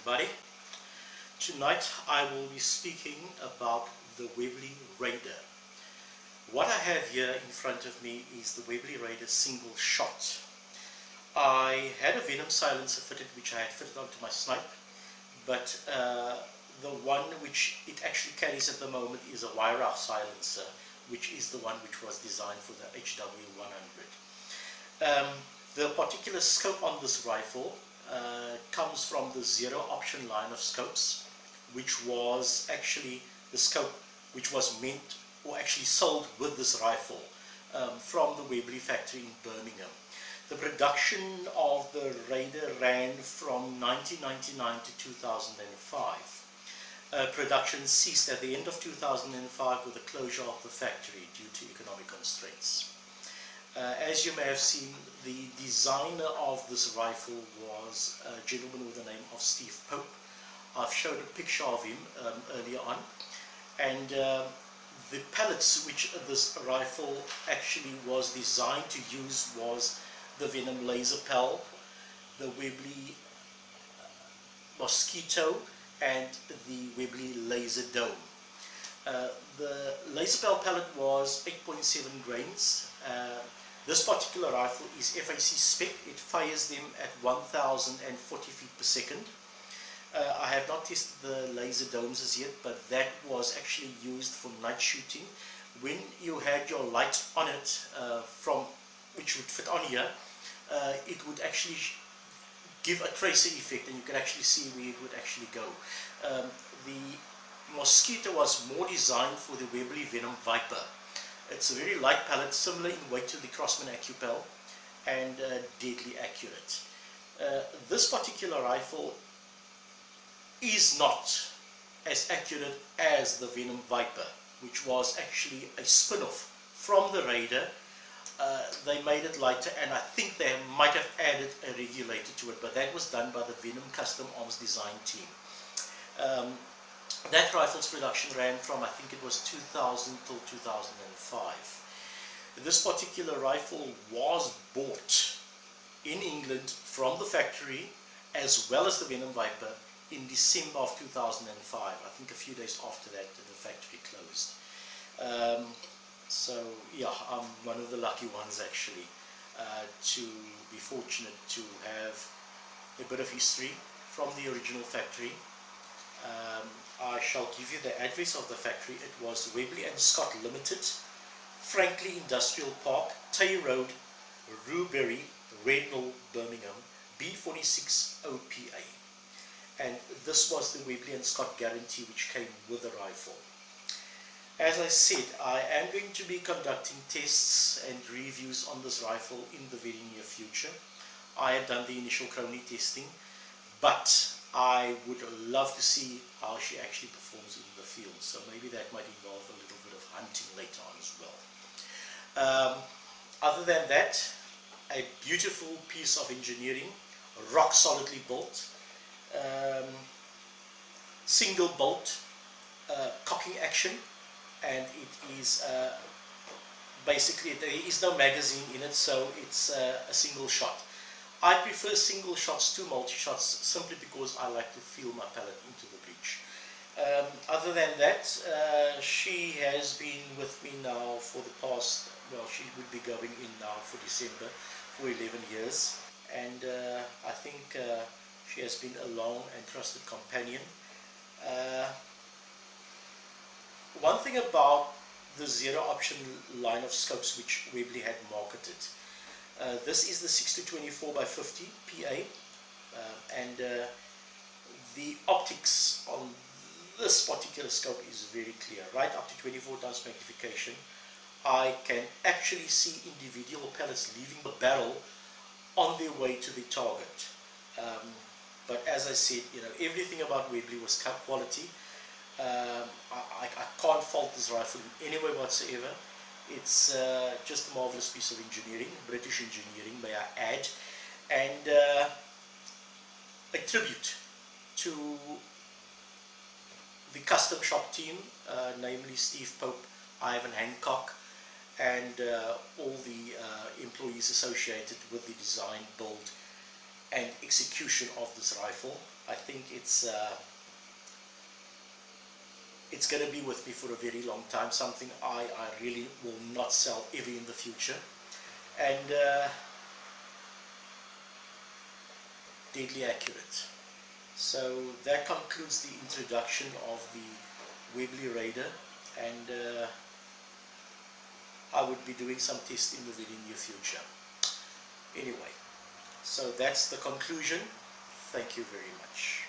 everybody. Tonight I will be speaking about the Webley Raider. What I have here in front of me is the Webley Raider Single Shot. I had a Venom silencer fitted, which I had fitted onto my snipe, but the one which it actually carries at the moment is a wire off silencer, which is the one which was designed for the HW100. The particular scope on this rifle comes from the zero option line of scopes, which was actually the scope which was meant or actually sold with this rifle from the Webley factory in Birmingham. The production of the Raider ran from 1999 to 2005. Production ceased at the end of 2005 with the closure of the factory due to economic constraints. As you may have seen, the designer of this rifle was a gentleman with the name of Steve Pope. I've showed a picture of him earlier on, and the pellets which this rifle actually was designed to use was the Venom Lazapell, the Webley Mosquito, and the Webley Lazadome. The Lazapell pellet was 8.7 grains. This particular rifle is FAC spec. It fires them at 1040 feet per second. I have not tested the Lazadomes as yet, but that was actually used for night shooting. When you had your light on it, which would fit on here, it would actually give a tracer effect, and you could actually see where it would actually go. The Mosquito was more designed for the Webley Venom Viper. It's a very light pellet, similar in weight to the Crossman Acupel, and deadly accurate. This particular rifle is not as accurate as the Venom Viper, which was actually a spin-off from the Raider. They made it lighter, and I think they might have added a regulator to it, but that was done by the Venom Custom Arms Design team. That rifle's production ran from, I think it was 2000 till 2005. This particular rifle was bought in England from the factory, as well as the Venom Viper, in December of 2005. I think a few days after that the factory closed. So yeah, I'm one of the lucky ones actually to be fortunate to have a bit of history from the original factory. I shall give you the address of the factory. It was Webley and Scott Limited, Franklin Industrial Park, Tay Road, Rewberry, Rednall, Birmingham, B46OPA. And this was the Webley and Scott guarantee which came with the rifle. As I said, I am going to be conducting tests and reviews on this rifle in the very near future. I have done the initial chrony testing, but I would love to see how she actually performs in the field. So maybe that might involve a little bit of hunting later on as well. Other than that, a beautiful piece of engineering, rock solidly built, single bolt cocking action, and it is basically, there is no magazine in it, so it's a single shot. I prefer single shots to multi-shots simply because I like to feel my pellet into the breech. Other than that, she has been with me now for the past, well, she would be going in now for December, for 11 years. And I think she has been a long and trusted companion. One thing about the zero option line of scopes which Webley had marketed, this is the 6-24x50 PA, and the optics on this particular scope is very clear. Right up to 24 times magnification, I can actually see individual pellets leaving the barrel on their way to the target. But as I said, you know, everything about Webley was quality. I can't fault this rifle in any way whatsoever. It's just a marvelous piece of engineering, British engineering, may I add, and a tribute to the custom shop team, namely Steve Pope, Ivan Hancock, and all the employees associated with the design, build, and execution of this rifle. I think it's going to be with me for a very long time, something I really will not sell ever in the future, and deadly accurate. So that concludes the introduction of the Webley Raider, and I would be doing some tests in the very near future. Anyway, so that's the conclusion. Thank you very much.